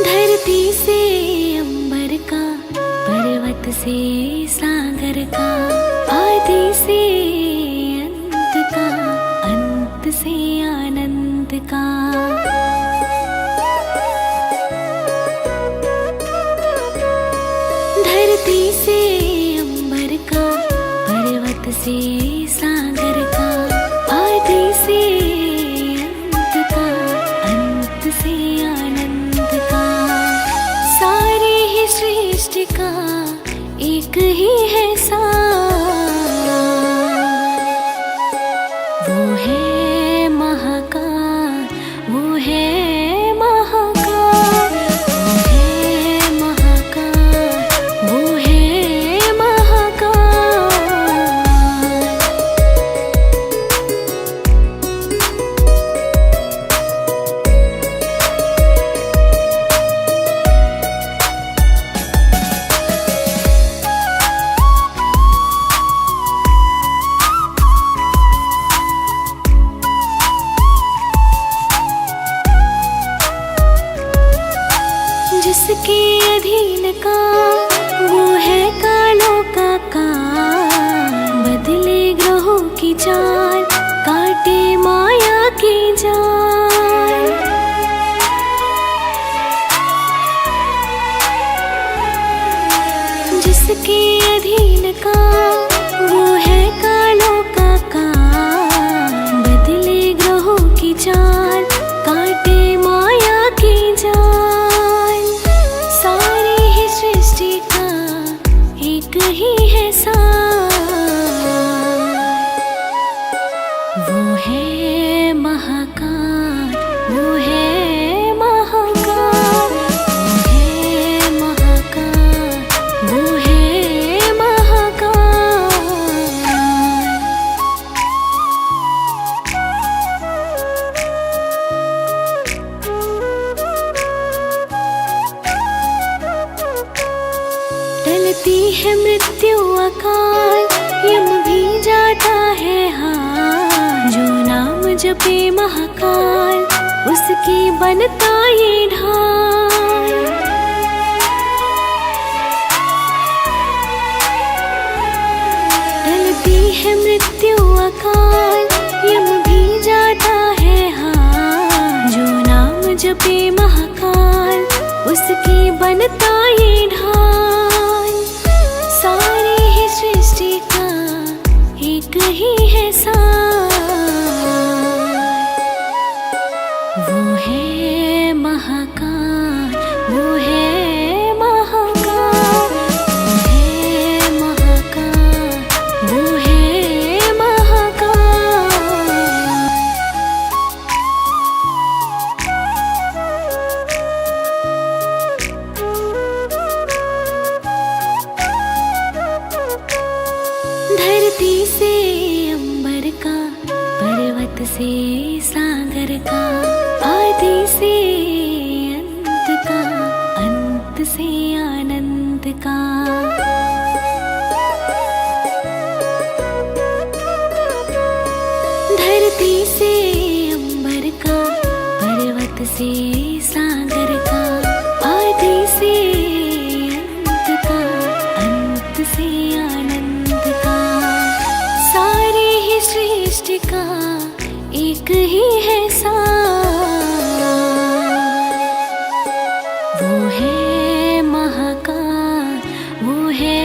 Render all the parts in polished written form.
धरती से अंबर का, पर्वत से सागर का, आदि से अंत का, अंत से आनंद का। धरती से अंबर का, पर्वत से सागर का, आदि से अंत का, अंत से आनंद का। सारी ही सृष्टि का एक ही है सार, वो है महाकाल, वो है महाकाल, वो है महाकाल, वो है महाकाल। जिसके अधीन का वो है कालों का काल, बदले ग्रहों की चाल, काटे माया की जाल। जिसके अधीन का वो है कालों का काल, बदले ग्रहों की चाल, काटे माया की जाल। सारी ही सृष्टि का एक ही है सार, वो है महाकाल, वो है महाकाल, वो है महाकाल, वो है महाकाल। टलती है मृत्यु अकाल, यम भी जाता है हार। जो नाम जपे महाकाल, उसकी बनता ये ढाल। टलती है मृत्यु अकाल, यम भी जाता है हार। जो नाम जपे महाकाल, उसकी बनता ये ढाल। सारी ही सृष्टि का एक ही है सार, वो है महाकाल, वो है महाकाल, वो है महाकाल, वो है महाकाल। धरती से अंबर का, पर्वत से सागर का, आदि से अंत का, अंत से आनंद का। धरती से अंबर का, पर्वत से सागर का, आदि से अंत का, अंत से आनंद का। सारी ही सृष्टि का एक ही है सार, वो है महाकाल, वो है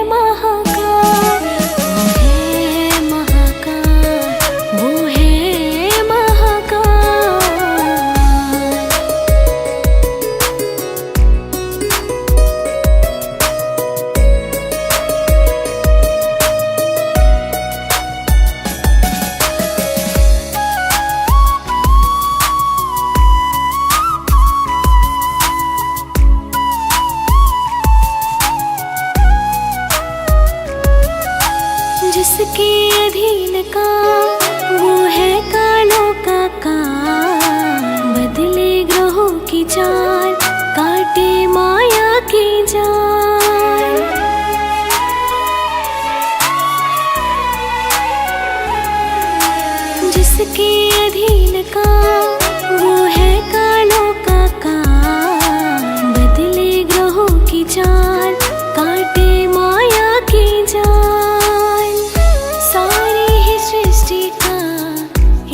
महाकाल, वो है महाकाल, वो है महाकाल। जिसके अधीन का वो है कालों का काल, बदले ग्रहों की चाल, काटे माया की जाल। जिसके अधीन का वो है कालों का काल, बदले ग्रहों की चाल, काटे माया की जाल। सारी ही सृष्टि का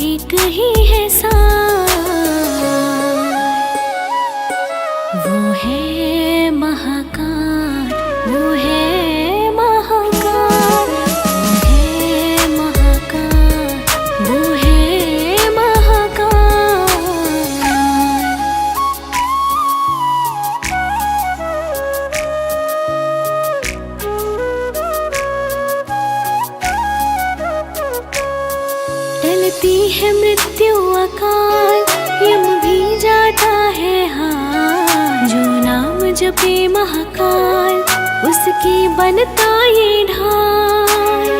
एक ही है सार, वो है महाकाल, वो है महाकाल, वो है महाकाल, वो है महाकाल। टलती है मृत्यु अकाल, यम भी जाता है हार, जो नाम जपे महाकाल उसकी बनता ये ढाल।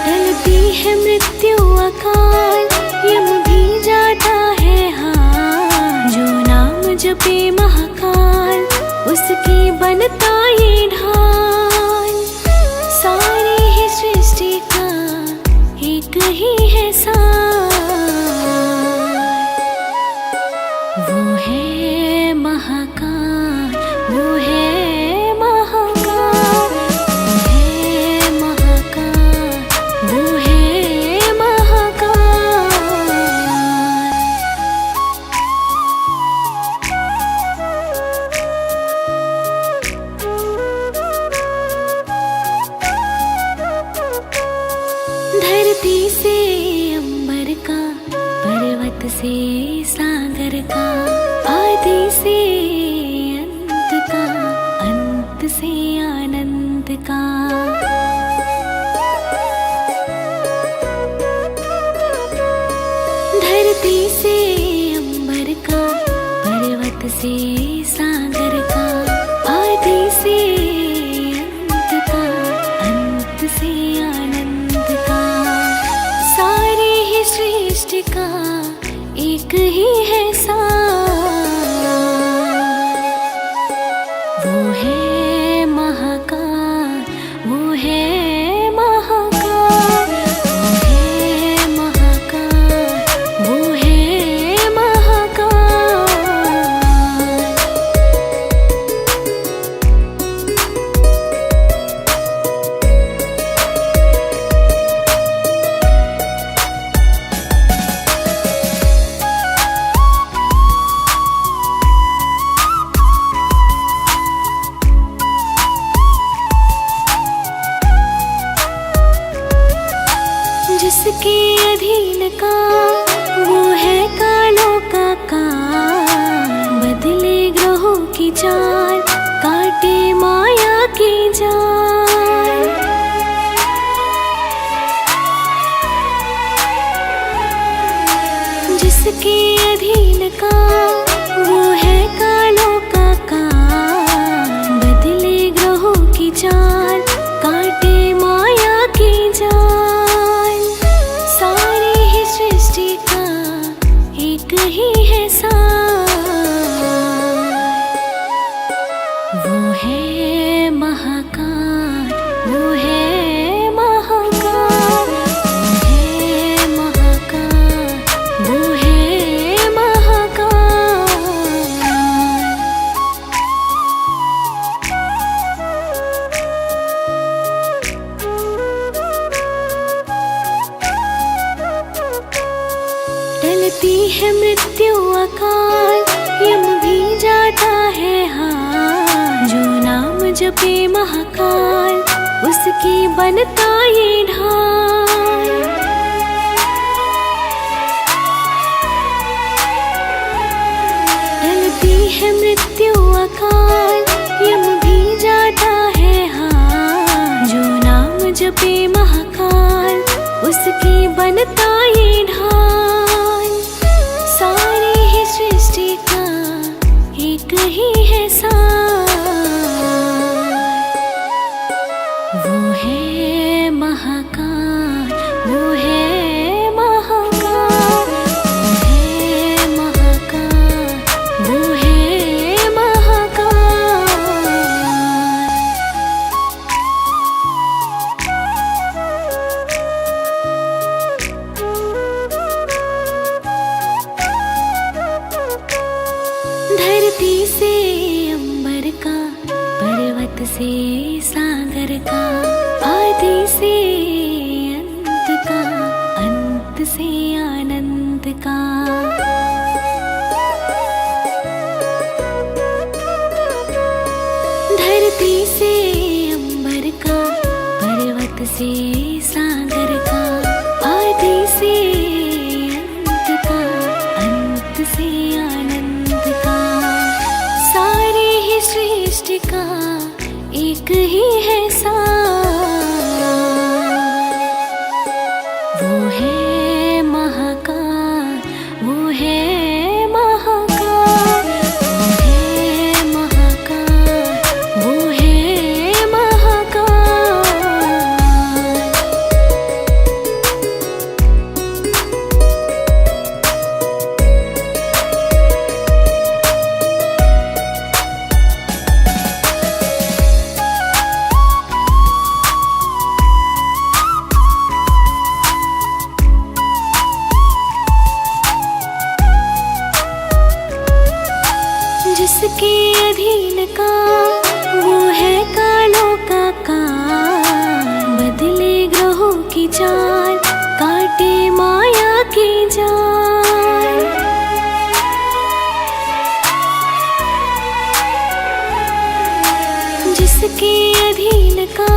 टलती है मृत्यु अकाल, यम भी जाता है हार, जो नाम जपे महाकाल उसकी बनता ये ढाल। सारी ही सृष्टि का एक ही है सार, वो है महाकाल, वो है महाकाल, वो है महाकाल, वो है महाकाल। धरती से अंबर का, पर्वत से सागर का, आदि से अंत का, अंत से आनंद का। धरती से अंबर का, पर्वत से सागर का, आदि से अंत का, अंत से आनंद का। सारी ही सृष्टि का एक ही है सार, वो है महाकाल, वो है महाकाल, वो है महाकाल, वो है महाकाल। जिसके अधीन का वो है कालों का काल, बदले ग्रहों की चाल, काटे माया की जाल। जिसके अधीन का वो है कालों का काल, बदले ग्रहों की चाल, काटे माया की जाल। सारी ही सृष्टि का एक ही है सार, वो है महाकाल, वो है महाकाल, वो है महाकाल, वो है महाकाल। टलती है मृत्यु अकाल, यम भी जाता है हार, जो नाम जपे महाकाल उसकी बनता ये ढाल। टलती है मृत्यु अकाल, यम भी जाता है हार, जो नाम जपे महाकाल उसकी बनता ये ढाल। सारी ही सृष्टि का एक ही है सार, से सागर का, आदि से अंत का, अंत से आनंद का। धरती से अंबर का, पर्वत से सागर का, आदि से अंत का, अंत से आनंद का। सारे ही सृष्टि का एक ही है सार, वो है महाकाल, वो है महाकाल, वो है महाकाल, वो है महाकाल। जिसके अधीन का वो है कालों का काल, बदले ग्रहों की चाल, काटे माया की जाल। जिसके अधीन का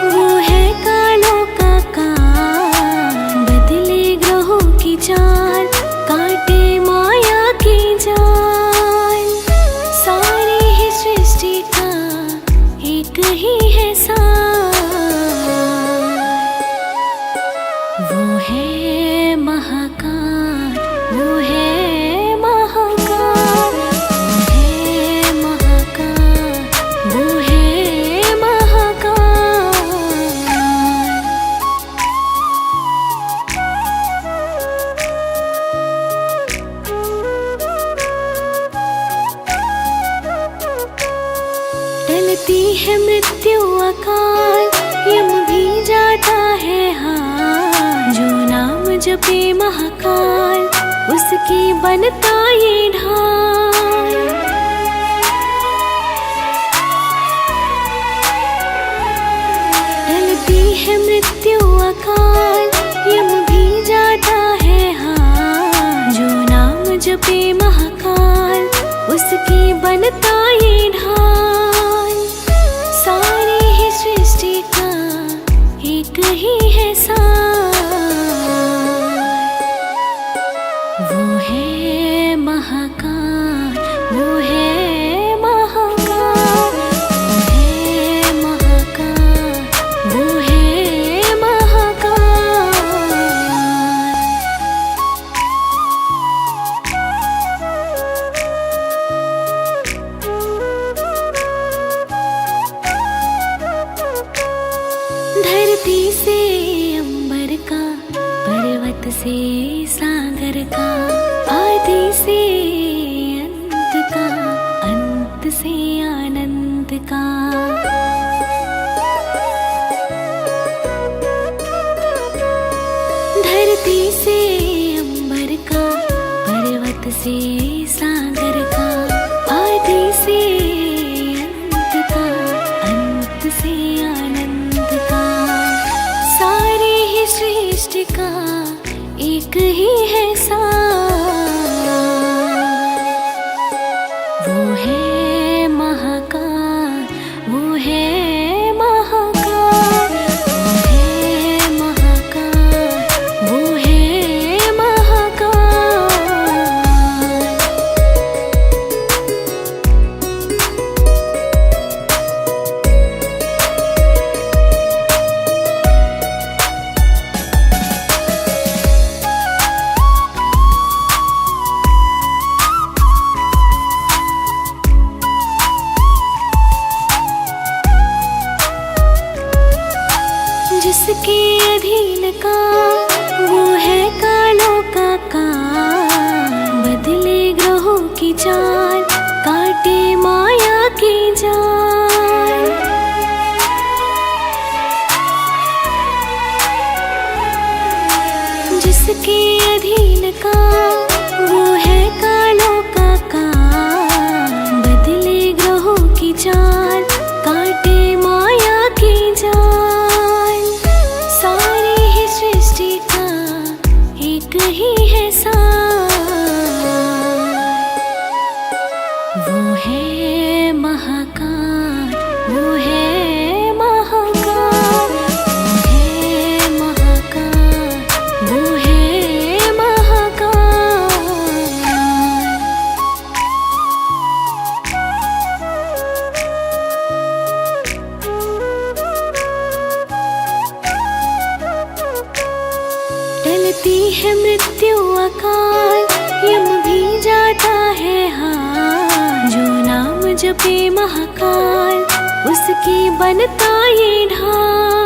वो है कालों का काल, बदले ग्रहों की चाल, काटे माया की जाल। सारी ही सृष्टि का एक ही है सार, वो है महाकाल, वो है महाकाल, वो है महाकाल, वो है महाकाल। टलती है मृत्यु अकाल, यम भी जाता है हार। जो नाम जपे महाकाल, उसकी बनता ये ढाल। टलती है मृत्यु अकाल, यम भी जाता है हार। जो नाम जपे महाकाल, उसकी बनता ये ढाल। सारी ही सृष्टि का एक ही है सार, वो है महाकाल, वो है महाकाल, वो है महाकाल, वो है महाकाल। धरती से अंबर का, पर्वत से सागर का, आदि से अंत का, अंत से आनंद का। धरती से अंबर का, पर्वत से सागर का, आदि से अंत का, अंत से आनंद का। सारे ही सृष्टि का एक ही है सार, वो है महाकाल, वो है महाकाल, वो है महाकाल, वो है महाकाल। जिसके अधीन का वो है कालों का काल, बदले ग्रहों की चाल, काटे माया की जाल। जिसके अधीन का वो है कालों का काल, बदले ग्रहों की चाल, काटे है मृत्यु अकाल, यम भी जाता है हार। जो नाम जपे महाकाल, उसकी बनता ये ढाल।